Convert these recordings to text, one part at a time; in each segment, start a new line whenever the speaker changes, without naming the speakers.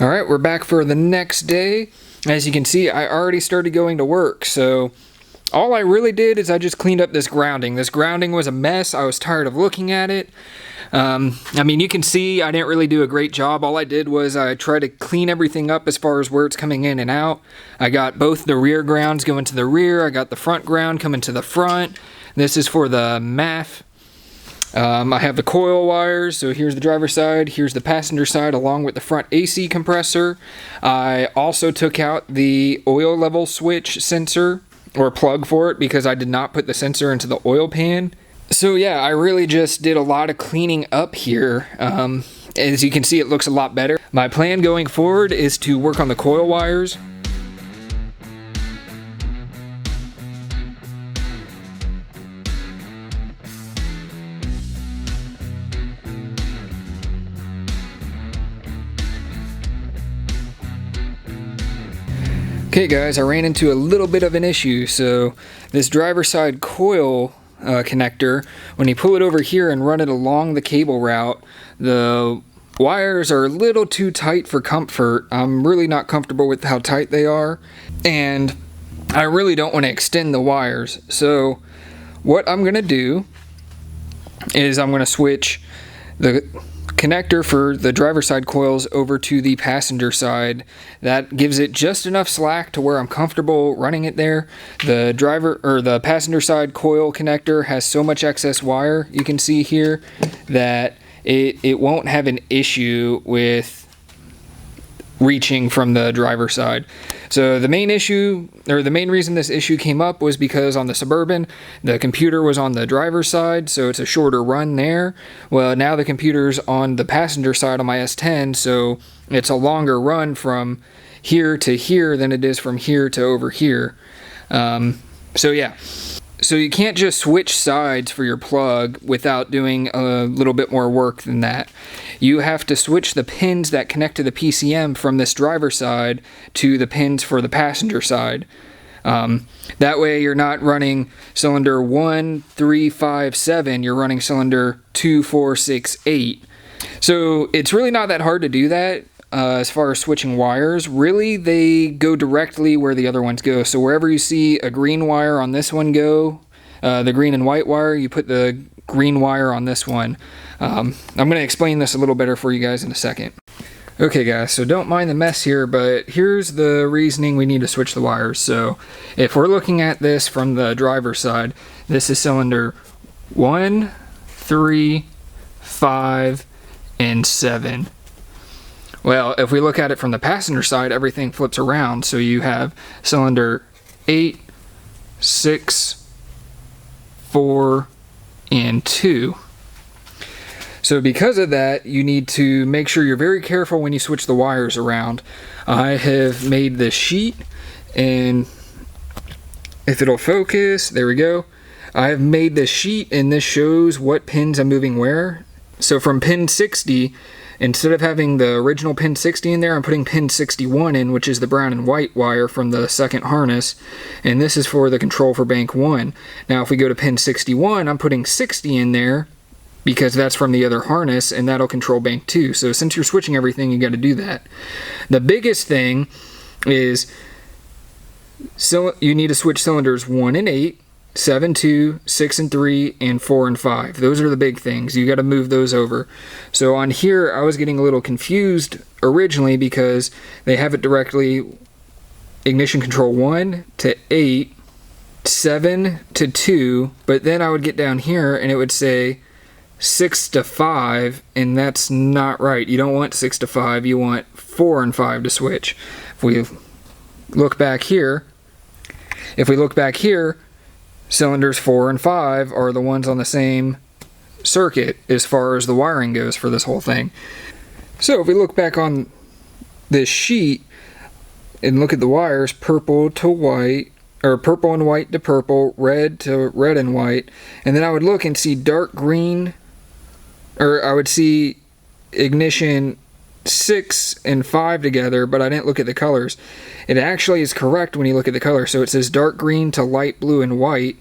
Alright, we're back for the next day. As you can see, I already started going to work, so all I really did is I just cleaned up this grounding. This grounding was a mess. I was tired of looking at it. I mean, you can see I didn't really do a great job. All I did was I tried to clean everything up as far as where it's coming in and out. I got both the rear grounds going to the rear. I got the front ground coming to the front. This is for the MAF. I have the coil wires, so here's the driver's side, here's the passenger side along with the front AC compressor. I also took out the oil level switch sensor, or plug for it, because I did not put the sensor into the oil pan. So yeah, I really just did a lot of cleaning up here. As you can see, it looks a lot better. My plan going forward is to work on the coil wires. Okay guys, I ran into a little bit of an issue. So this driver's side coil connector, when you pull it over here and run it along the cable route, the wires are a little too tight for comfort. I'm really not comfortable with how tight they are, and I really don't want to extend the wires. So what I'm going to do is I'm going to switch the connector for the driver's side coils over to the passenger side. That gives it just enough slack to where I'm comfortable running it there. The passenger side coil connector has so much excess wire, you can see here, that it won't have an issue with reaching from the driver's side. So the main issue, or the main reason this issue came up, was because on the Suburban, the computer was on the driver's side, so it's a shorter run there. Well, now the computer's on the passenger side on my S10, so it's a longer run from here to here than it is from here to over here. So yeah. So you can't just switch sides for your plug without doing a little bit more work than that. You have to switch the pins that connect to the PCM from this driver's side to the pins for the passenger side. That way you're not running cylinder 1, 3, 5, 7, you're running cylinder 2, 4, 6, 8. So it's really not that hard to do that. As far as switching wires, really they go directly where the other ones go. So wherever you see a green wire on this one go, the green and white wire, you put the green wire on this one. I'm going to explain this a little better for you guys in a second. Okay guys, so don't mind the mess here, but here's the reasoning we need to switch the wires. So if we're looking at this from the driver's side, this is cylinder 1, 3, 5, and 7. Well, if we look at it from the passenger side, everything flips around. So you have cylinder 8, 6, 4, and 2. So because of that, you need to make sure you're very careful when you switch the wires around. I have made this sheet, and if it'll focus, there we go. I have made this sheet, and this shows what pins I'm moving where. So from pin 60, instead of having the original pin 60 in there, I'm putting pin 61 in, which is the brown and white wire from the second harness, and this is for the control for bank 1. Now if we go to pin 61, I'm putting 60 in there because that's from the other harness, and that'll control bank 2. So since you're switching everything, you got to do that. The biggest thing is you need to switch cylinders 1 and 8, 7, 2, 6 and 3, and 4 and 5. Those are the big things. You got to move those over. So on here, I was getting a little confused originally because they have it directly ignition control 1 to 8, 7 to 2, but then I would get down here and it would say 6 to 5, and that's not right. You don't want 6 to 5, you want 4 and 5 to switch. If we look back here, cylinders 4 and 5 are the ones on the same circuit as far as the wiring goes for this whole thing. So if we look back on this sheet and look at the wires, purple to white, or purple and white to purple, red to red and white, and then I would look and see dark green, or I would see ignition 6 and 5 together, but I didn't look at the colors. It actually is correct when you look at the color. So it says dark green to light blue and white,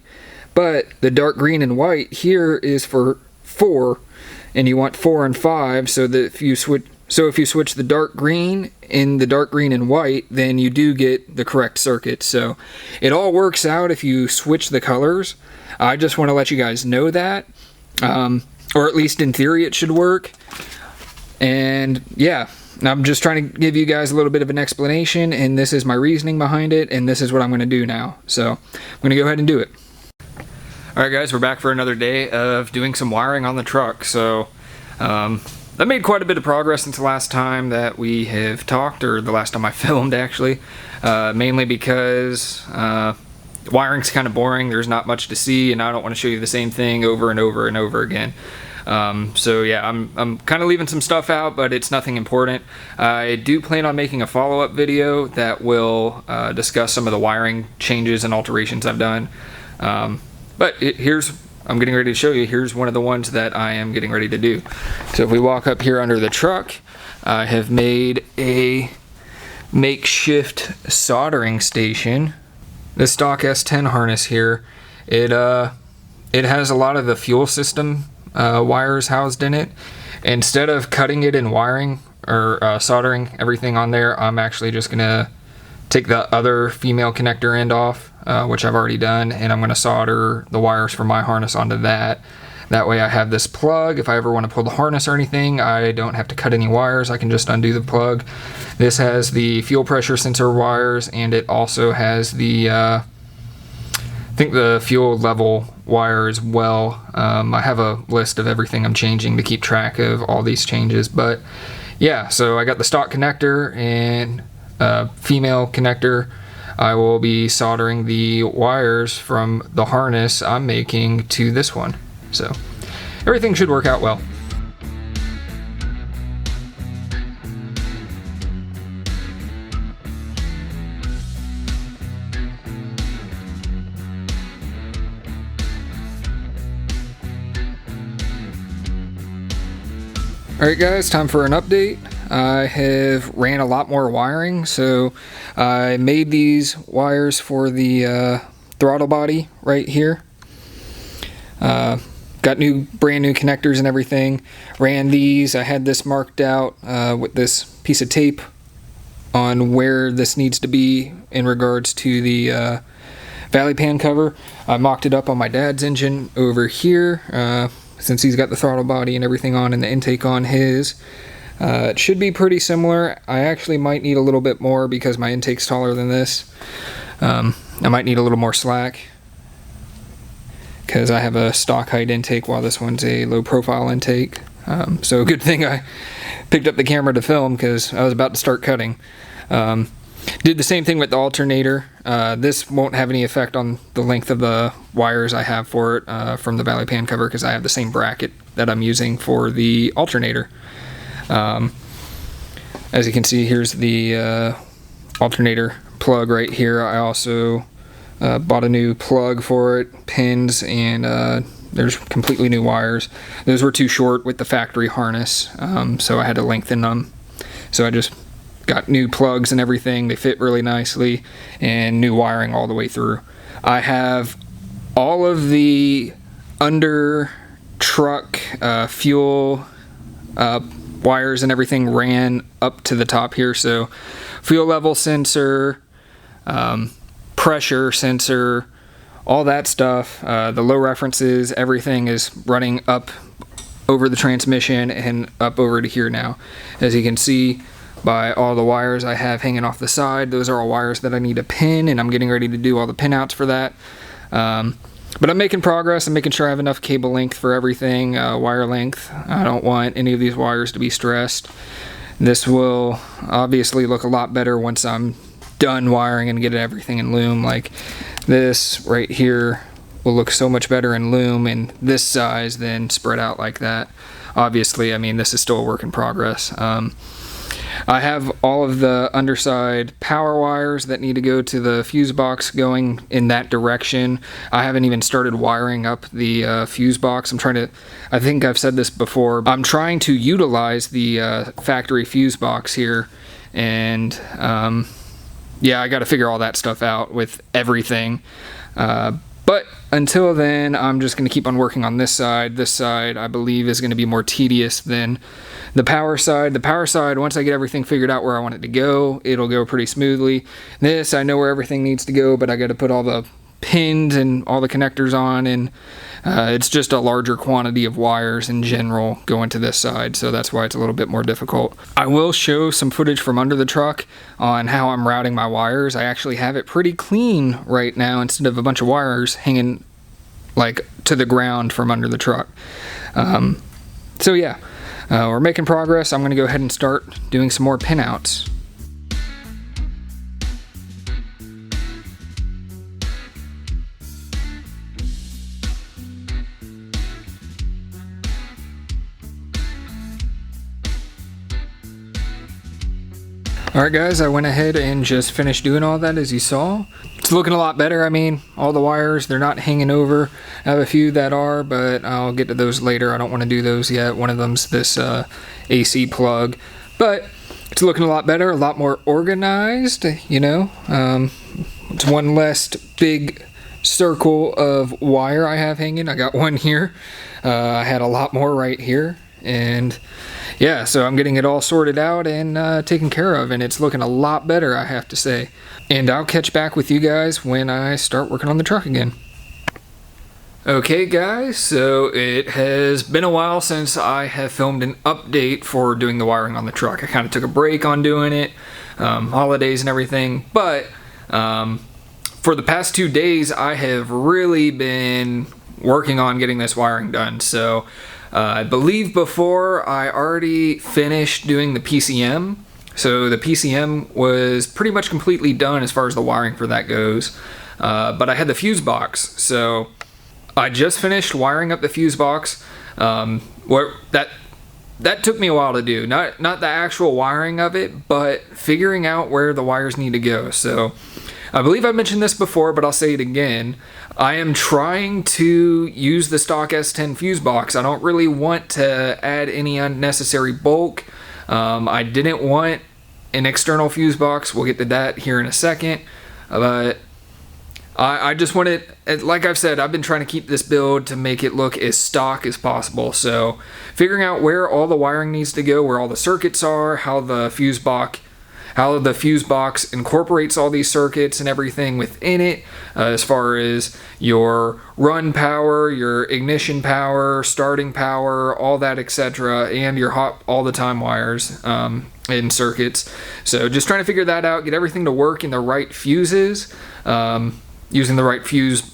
but the dark green and white here is for 4, and you want 4 and 5, so that if you switch, So if you switch the dark green in the dark green and white, then you do get the correct circuit. So it all works out if you switch the colors. I just want to let you guys know that, or at least in theory it should work. And yeah, I'm just trying to give you guys a little bit of an explanation, and this is my reasoning behind it, and this is what I'm going to do now. So I'm going to go ahead and do it. Alright guys, we're back for another day of doing some wiring on the truck. So I made quite a bit of progress since the last time that we have talked, or the last time I filmed actually, mainly because wiring's kind of boring. There's not much to see, and I don't want to show you the same thing over and over and over again. So yeah, I'm kind of leaving some stuff out, but it's nothing important. I do plan on making a follow-up video that will discuss some of the wiring changes and alterations I've done. But I'm getting ready to show you, here's one of the ones that I am getting ready to do. So if we walk up here under the truck, I have made a makeshift soldering station. The stock S10 harness here, it has a lot of the fuel system wires housed in it. Instead of cutting it and wiring or soldering everything on there, I'm actually just gonna take the other female connector end off, which I've already done, and I'm gonna solder the wires for my harness onto that. That way I have this plug. If I ever want to pull the harness or anything, I don't have to cut any wires. I can just undo the plug. This has the fuel pressure sensor wires, and it also has the I think the fuel level wire as well. I have a list of everything I'm changing to keep track of all these changes. But yeah, so I got the stock connector and female connector. I will be soldering the wires from the harness I'm making to this one. So everything should work out well. Alright guys, time for an update. I have ran a lot more wiring, so I made these wires for the throttle body right here. Got brand new connectors and everything. Ran these. I had this marked out with this piece of tape on where this needs to be in regards to the valley pan cover. I mocked it up on my dad's engine over here, since he's got the throttle body and everything on and the intake on his. It should be pretty similar. I actually might need a little bit more because my intake's taller than this. I might need a little more slack because I have a stock height intake while this one's a low profile intake. So good thing I picked up the camera to film because I was about to start cutting. Did the same thing with the alternator. This won't have any effect on the length of the wires I have for it from the valley pan cover because I have the same bracket that I'm using for the alternator. As you can see, here's the alternator plug right here. I also bought a new plug for it, pins, and there's completely new wires. Those were too short with the factory harness, so I had to lengthen them. So I just got new plugs and everything. They fit really nicely, and new wiring all the way through. I have all of the under truck fuel wires and everything ran up to the top here. So fuel level sensor, pressure sensor, all that stuff, the low references, everything is running up over the transmission and up over to here now. As you can see by all the wires I have hanging off the side, those are all wires that I need to pin, and I'm getting ready to do all the pinouts for that. But I'm making progress. I'm making sure I have enough cable length for everything, wire length. I don't want any of these wires to be stressed. This will obviously look a lot better once I'm done wiring and get everything in Loom. Like this right here will look so much better in Loom in this size than spread out like that. Obviously, I mean, this is still a work in progress. I have all of the underside power wires that need to go to the fuse box going in that direction. I haven't even started wiring up the fuse box. I think I've said this before, I'm trying to utilize the factory fuse box here, and yeah, I got to figure all that stuff out with everything. But until then, I'm just going to keep on working on this side. This side, I believe, is going to be more tedious than the power side. The power side, once I get everything figured out where I want it to go, it'll go pretty smoothly. This, I know where everything needs to go, but I got to put all the pins and all the connectors on, and it's just a larger quantity of wires in general going to this side, so that's why it's a little bit more difficult. I will show some footage from under the truck on how I'm routing my wires. I actually have it pretty clean right now instead of a bunch of wires hanging like to the ground from under the truck. So yeah, we're making progress. I'm going to go ahead and start doing some more pinouts. Alright guys, I went ahead and just finished doing all that, as you saw. It's looking a lot better. I mean, all the wires, they're not hanging over. I have a few that are, but I'll get to those later. I don't want to do those yet. One of them's this AC plug. But it's looking a lot better, a lot more organized, you know. It's one less big circle of wire I have hanging. I got one here. I had a lot more right here. And yeah, so I'm getting it all sorted out and taken care of, and it's looking a lot better, I have to say. And I'll catch back with you guys when I start working on the truck again. Okay guys, so it has been a while since I have filmed an update for doing the wiring on the truck. I kind of took a break on doing it, holidays and everything, but for the past 2 days I have really been working on getting this wiring done. So I believe before I already finished doing the PCM. So the PCM was pretty much completely done as far as the wiring for that goes. But I had the fuse box. So I just finished wiring up the fuse box. That took me a while to do. Not the actual wiring of it, but figuring out where the wires need to go. So I believe I mentioned this before, but I'll say it again. I am trying to use the stock S10 fuse box. I don't really want to add any unnecessary bulk. I didn't want an external fuse box. We'll get to that here in a second. But I just wanted, like I've said, I've been trying to keep this build to make it look as stock as possible. So figuring out where all the wiring needs to go, where all the circuits are, how the fuse box incorporates all these circuits and everything within it, as far as your run power, your ignition power, starting power, all that, etc., and your hot all the time wires and circuits. So just trying to figure that out, get everything to work in the right fuses, using the right fuse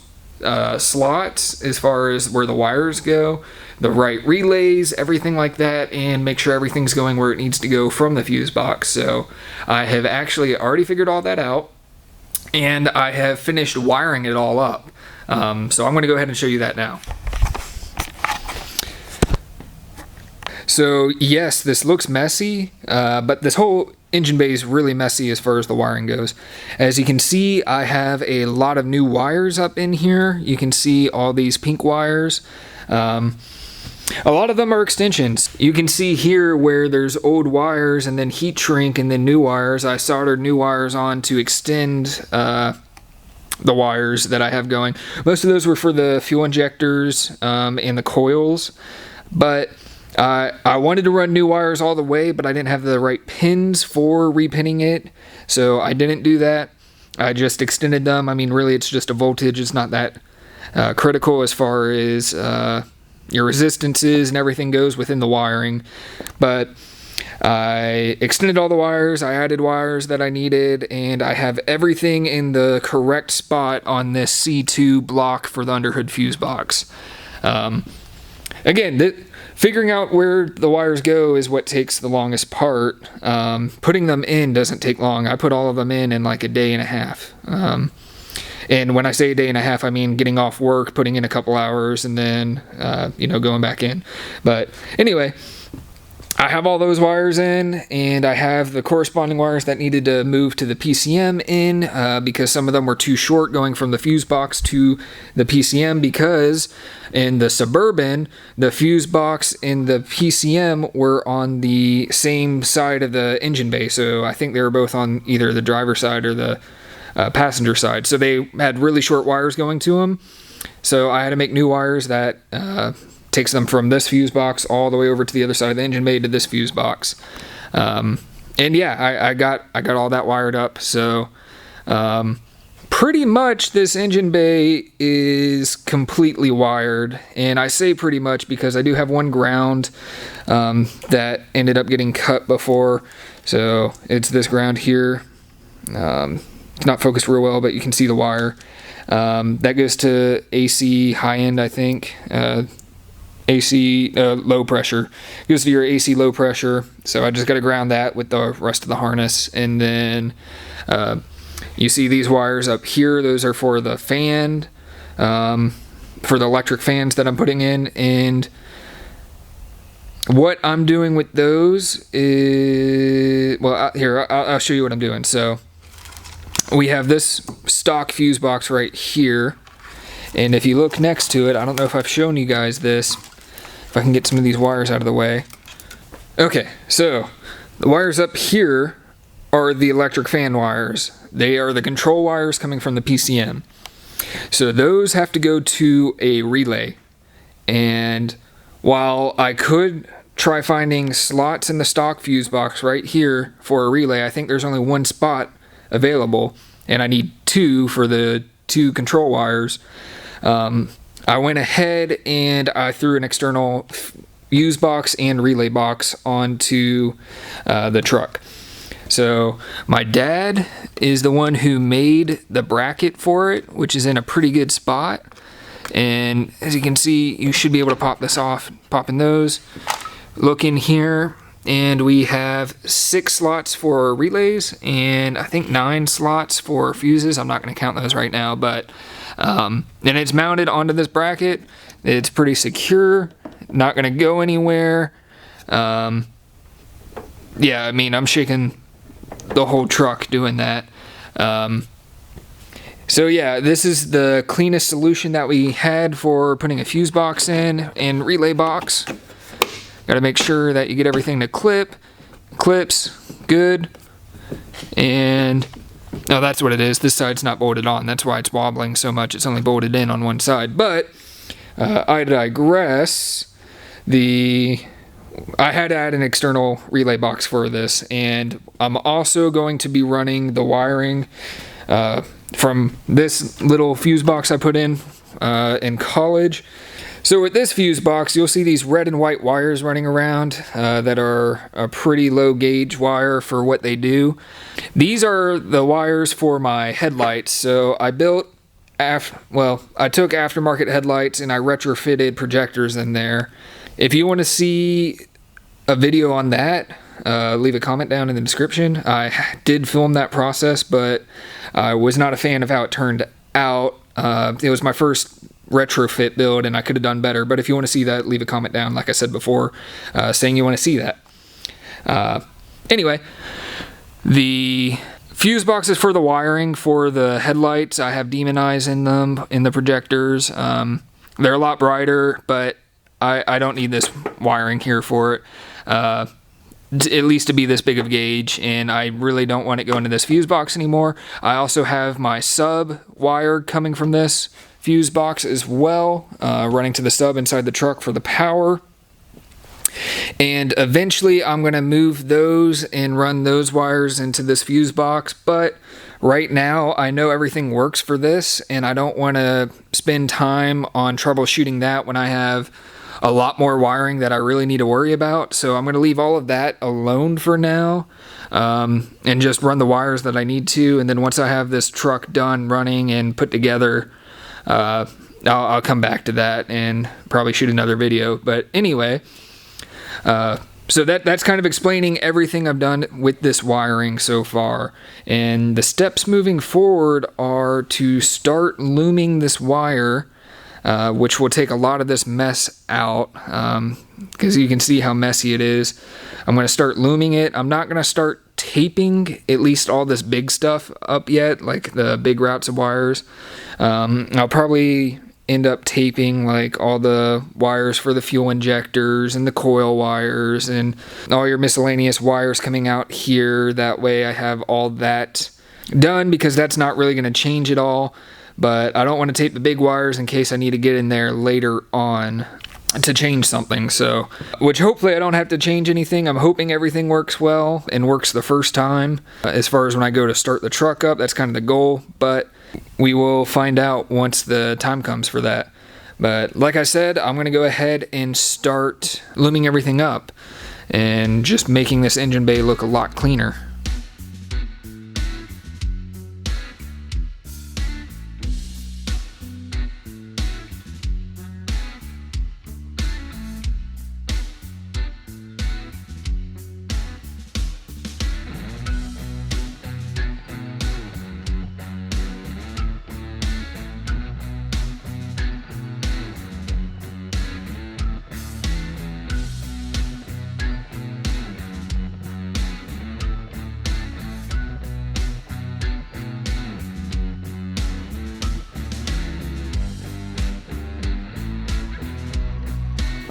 slots as far as where the wires go, the right relays, everything like that, and make sure everything's going where it needs to go from the fuse box. So I have actually already figured all that out, and I have finished wiring it all up. So I'm going to go ahead and show you that now. So yes, this looks messy, but this whole engine bay is really messy as far as the wiring goes. As you can see, I have a lot of new wires up in here. You can see all these pink wires. A lot of them are extensions. You can see here where there's old wires and then heat shrink and then new wires. I soldered new wires on to extend the wires that I have going. Most of those were for the fuel injectors and the coils, but I wanted to run new wires all the way, but I didn't have the right pins for repinning it, so I didn't do that. I just extended them. I mean, really, it's just a voltage. It's not that critical as far as your resistances and everything goes within the wiring. But I extended all the wires, I added wires that I needed, and I have everything in the correct spot on this C2 block for the underhood fuse box. Again, figuring out where the wires go is what takes the longest part. Putting them in doesn't take long. I put all of them in like a day and a half. And when I say a day and a half, I mean getting off work, putting in a couple hours, and then, going back in. But anyway, I have all those wires in, and I have the corresponding wires that needed to move to the PCM in, because some of them were too short going from the fuse box to the PCM, because in the Suburban, the fuse box and the PCM were on the same side of the engine bay. So I think they were both on either the driver's side or the passenger side. So they had really short wires going to them. So I had to make new wires that takes them from this fuse box all the way over to the other side of the engine bay to this fuse box. And yeah, I got all that wired up. So pretty much this engine bay is completely wired, and I say pretty much because I do have one ground that ended up getting cut before. So it's this ground here. It's not focused real well, but you can see the wire. That goes to AC high end, I think. AC low pressure. It goes to your AC low pressure. So I just got to ground that with the rest of the harness. And then you see these wires up here. Those are for the fan, for the electric fans that I'm putting in. And what I'm doing with those is, well, here, I'll show you what I'm doing. So we have this stock fuse box right here. And if you look next to it, I don't know if I've shown you guys this, if I can get some of these wires out of the way. Okay, so the wires up here are the electric fan wires. They are the control wires coming from the PCM. So those have to go to a relay. And while I could try finding slots in the stock fuse box right here for a relay, I think there's only one spot available, and I need two for the two control wires. I went ahead and I threw an external fuse box and relay box onto the truck. So my dad is the one who made the bracket for it, which is in a pretty good spot. And as you can see, you should be able to pop this off, pop in those. Look in here, and we have 6 slots for relays and I think 9 slots for fuses. I'm not going to count those right now, but and it's mounted onto this bracket. It's pretty secure, not going to go anywhere. Yeah, I mean, I'm shaking the whole truck doing that. So yeah, this is the cleanest solution that we had for putting a fuse box in and relay box. Got to make sure that you get everything to clips good. And no, that's what it is. This side's not bolted on. That's why it's wobbling so much. It's only bolted in on one side. But I digress. I had to add an external relay box for this, and I'm also going to be running the wiring from this little fuse box I put in college. So with this fuse box, you'll see these red and white wires running around that are a pretty low gauge wire for what they do. These are the wires for my headlights. So I built, I took aftermarket headlights and I retrofitted projectors in there. If you want to see a video on that, leave a comment down in the description. I did film that process, but I was not a fan of how it turned out. It was my first retrofit build and I could have done better, but if you want to see that, leave a comment down, like I said before, saying you want to see that. Anyway, the fuse boxes for the wiring for the headlights, I have demon eyes in them, in the projectors. They're a lot brighter, but I don't need this wiring here for it, at least to be this big of gauge, and I really don't want it going to this fuse box anymore. I also have my sub wire coming from this fuse box as well, running to the sub inside the truck for the power. And eventually I'm going to move those and run those wires into this fuse box, but right now I know everything works for this, and I don't want to spend time on troubleshooting that when I have a lot more wiring that I really need to worry about. So I'm going to leave all of that alone for now, and just run the wires that I need to. And then once I have this truck done running and put together, I'll come back to that and probably shoot another video. But anyway, so that's kind of explaining everything I've done with this wiring so far. And the steps moving forward are to start looming this wire, which will take a lot of this mess out, because you can see how messy it is. I'm going to start looming it. I'm not going to start taping at least all this big stuff up yet, like the big routes of wires. I'll probably end up taping like all the wires for the fuel injectors and the coil wires and all your miscellaneous wires coming out here. That way I have all that done because that's not really going to change it all. But I don't want to tape the big wires in case I need to get in there later on to change something. So, which hopefully I don't have to change anything. I'm hoping everything works well and works the first time. As far as when I go to start the truck up, that's kind of the goal. But we will find out once the time comes for that. But like I said, I'm going to go ahead and start looming everything up and just making this engine bay look a lot cleaner.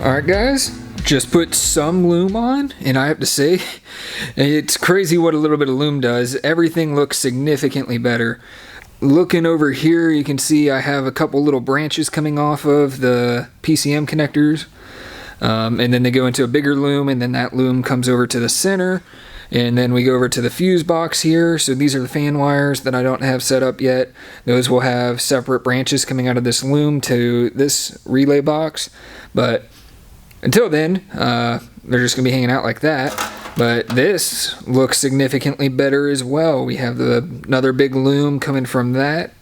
Alright guys, just put some loom on, and I have to say, it's crazy what a little bit of loom does. Everything looks significantly better. Looking over here, you can see I have a couple little branches coming off of the PCM connectors, and then they go into a bigger loom, and then that loom comes over to the center, and then we go over to the fuse box here. So these are the fan wires that I don't have set up yet. Those will have separate branches coming out of this loom to this relay box, but until then, they're just going to be hanging out like that. But this looks significantly better as well. We have another big loom coming from that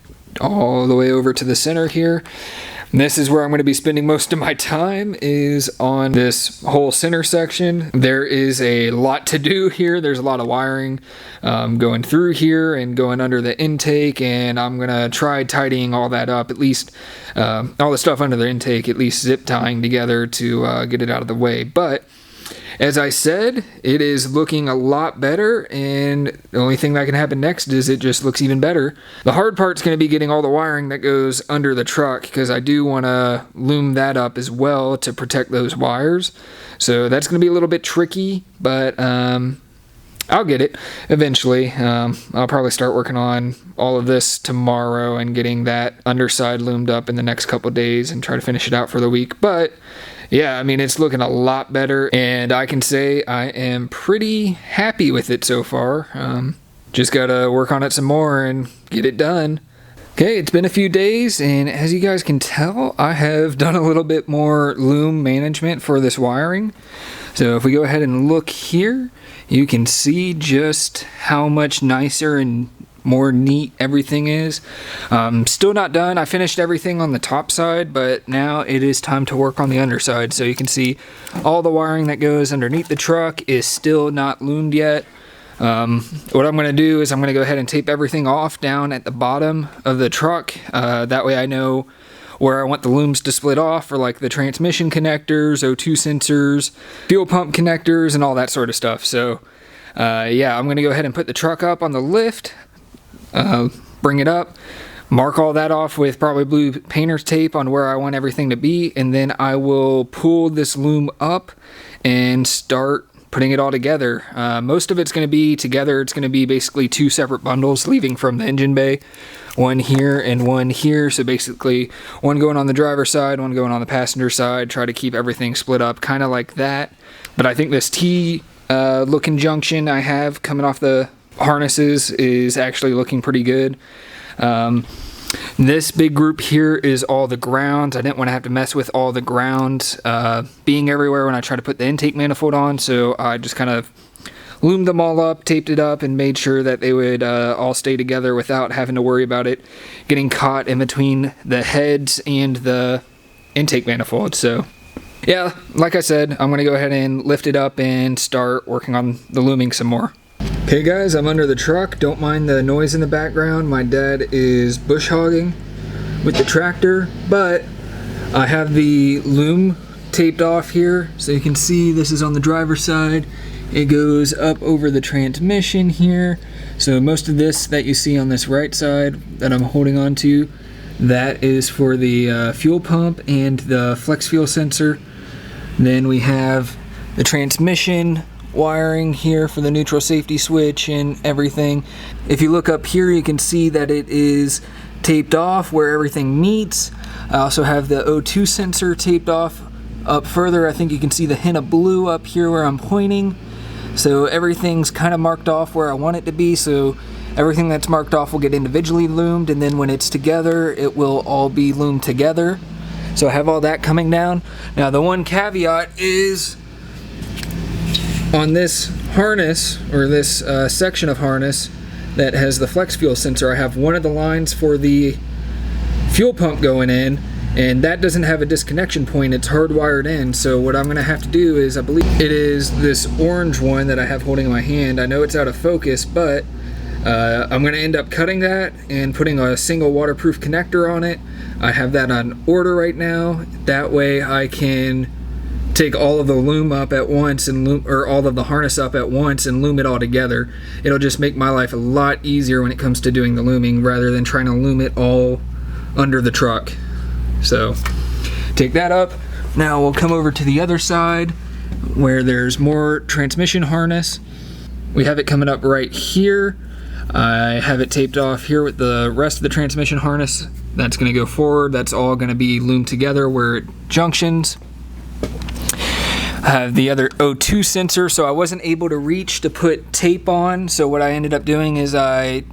all the way over to the center here. And this is where I'm going to be spending most of my time, is on this whole center section. There is a lot to do here. There's a lot of wiring going through here and going under the intake, and I'm going to try tidying all that up, at least all the stuff under the intake, at least zip tying together to get it out of the way. But as I said, it is looking a lot better, and the only thing that can happen next is it just looks even better. The hard part's going to be getting all the wiring that goes under the truck, because I do want to loom that up as well to protect those wires. So that's going to be a little bit tricky, but I'll get it eventually. I'll probably start working on all of this tomorrow and getting that underside loomed up in the next couple days and try to finish it out for the week. But yeah, I mean, it's looking a lot better, and I can say I am pretty happy with it so far. Just gotta work on it some more and get it done. Okay, it's been a few days, and as you guys can tell, I have done a little bit more loom management for this wiring. So if we go ahead and look here, you can see just how much nicer and more neat everything is. Still not done. I finished everything on the top side, but now it is time to work on the underside. So you can see all the wiring that goes underneath the truck is still not loomed yet. What I'm going to do is I'm going to go ahead and tape everything off down at the bottom of the truck. That way I know where I want the looms to split off for like the transmission connectors, O2 sensors, fuel pump connectors, and all that sort of stuff. So yeah, I'm going to go ahead and put the truck up on the lift. Bring it up, mark all that off with probably blue painter's tape on where I want everything to be, and then I will pull this loom up and start putting it all together. Most of it's going to be together. It's going to be basically two separate bundles leaving from the engine bay, one here and one here. So basically one going on the driver's side, one going on the passenger side. Try to keep everything split up kind of like that. But I think this T looking junction I have coming off the harnesses is actually looking pretty good. This big group here is all the grounds. I didn't want to have to mess with all the grounds being everywhere when I try to put the intake manifold on, so I just kind of loomed them all up, taped it up, and made sure that they would all stay together without having to worry about it getting caught in between the heads and the intake manifold. So yeah, like I said, I'm going to go ahead and lift it up and start working on the looming some more. Okay guys, I'm under the truck. Don't mind the noise in the background. My dad is bush hogging with the tractor, but I have the loom taped off here. So you can see this is on the driver's side. It goes up over the transmission here. So most of this that you see on this right side that I'm holding on to, that is for the fuel pump and the flex fuel sensor. Then we have the transmission wiring here for the neutral safety switch and everything. If you look up here, you can see that it is taped off where everything meets. I also have the O2 sensor taped off up further. I think you can see the hint of blue up here where I'm pointing. So everything's kind of marked off where I want it to be, so everything that's marked off will get individually loomed, and then when it's together, it will all be loomed together. So I have all that coming down. Now the one caveat is on this harness, or this section of harness that has the flex fuel sensor, I have one of the lines for the fuel pump going in, and that doesn't have a disconnection point. It's hardwired in. So what I'm going to have to do is, I believe it is this orange one that I have holding in my hand. I know it's out of focus, but I'm going to end up cutting that and putting a single waterproof connector on it. I have that on order right now. That way I can take all of the loom up at once and loom, or all of the harness up at once and loom it all together. It'll just make my life a lot easier when it comes to doing the looming, rather than trying to loom it all under the truck. So take that up. Now we'll come over to the other side where there's more transmission harness. We have it coming up right here. I have it taped off here with the rest of the transmission harness. That's going to go forward. That's all going to be loomed together where it junctions. I have the other O2 sensor, so I wasn't able to reach to put tape on. So what I ended up doing is I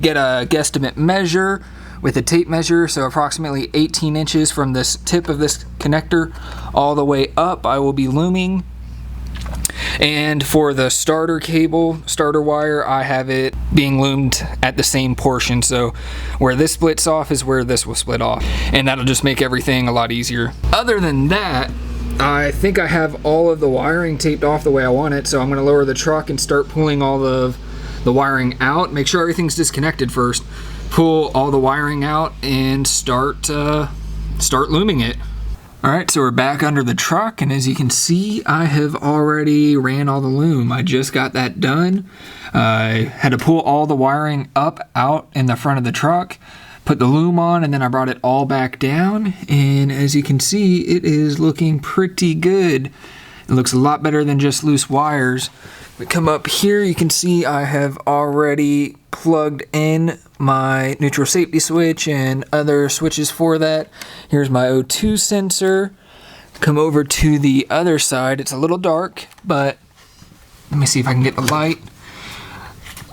get a guesstimate measure with a tape measure, so approximately 18 inches from this tip of this connector all the way up, I will be looming. And for the starter cable, starter wire, I have it being loomed at the same portion. So where this splits off is where this will split off. And that'll just make everything a lot easier. Other than that, I think I have all of the wiring taped off the way I want it. So I'm going to lower the truck and start pulling all of the wiring out. Make sure everything's disconnected first. Pull all the wiring out and start looming it. Alright, so we're back under the truck, and as you can see, I have already ran all the loom. I just got that done. I had to pull all the wiring up out in the front of the truck, put the loom on, and then I brought it all back down, and as you can see, it is looking pretty good. It looks a lot better than just loose wires. We come up here, you can see I have already plugged in my neutral safety switch and other switches for that. Here's my O2 sensor. Come over to the other side. It's a little dark, but let me see if I can get the light.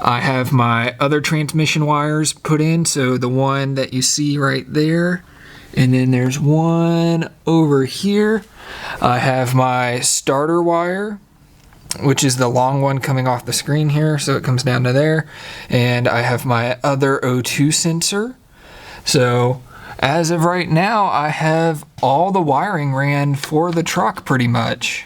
I have my other transmission wires put in, so the one that you see right there, and then there's one over here. I have my starter wire, which is the long one coming off the screen here, so it comes down to there. And I have my other O2 sensor. So as of right now, I have all the wiring ran for the truck pretty much.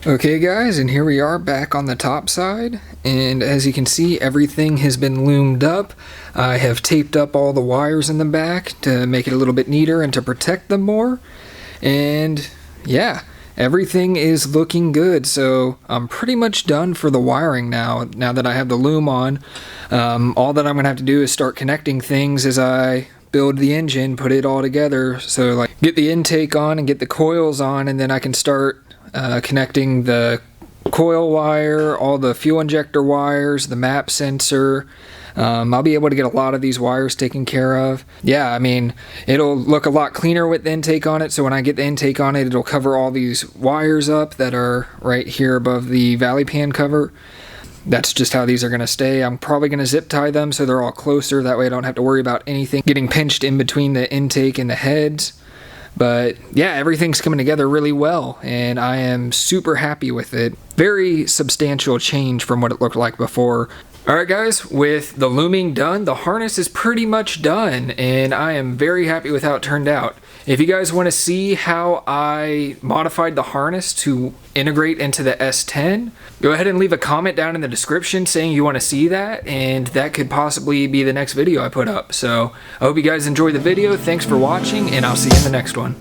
Okay guys, and here we are back on the top side, and as you can see, everything has been loomed up. I have taped up all the wires in the back to make it a little bit neater and to protect them more. And yeah, everything is looking good, so I'm pretty much done for the wiring now that I have the loom on. All that I'm going to have to do is start connecting things as I build the engine, put it all together. So like get the intake on and get the coils on, and then I can start connecting the coil wire, all the fuel injector wires, the map sensor. I'll be able to get a lot of these wires taken care of. Yeah, I mean, it'll look a lot cleaner with the intake on it, so when I get the intake on it, it'll cover all these wires up that are right here above the valley pan cover. That's just how these are going to stay. I'm probably going to zip tie them so they're all closer, that way I don't have to worry about anything getting pinched in between the intake and the heads. But yeah, everything's coming together really well, and I am super happy with it. Very substantial change from what it looked like before. Alright guys, with the looming done, the harness is pretty much done, and I am very happy with how it turned out. If you guys want to see how I modified the harness to integrate into the S10, go ahead and leave a comment down in the description saying you want to see that, and that could possibly be the next video I put up. So I hope you guys enjoyed the video. Thanks for watching, and I'll see you in the next one.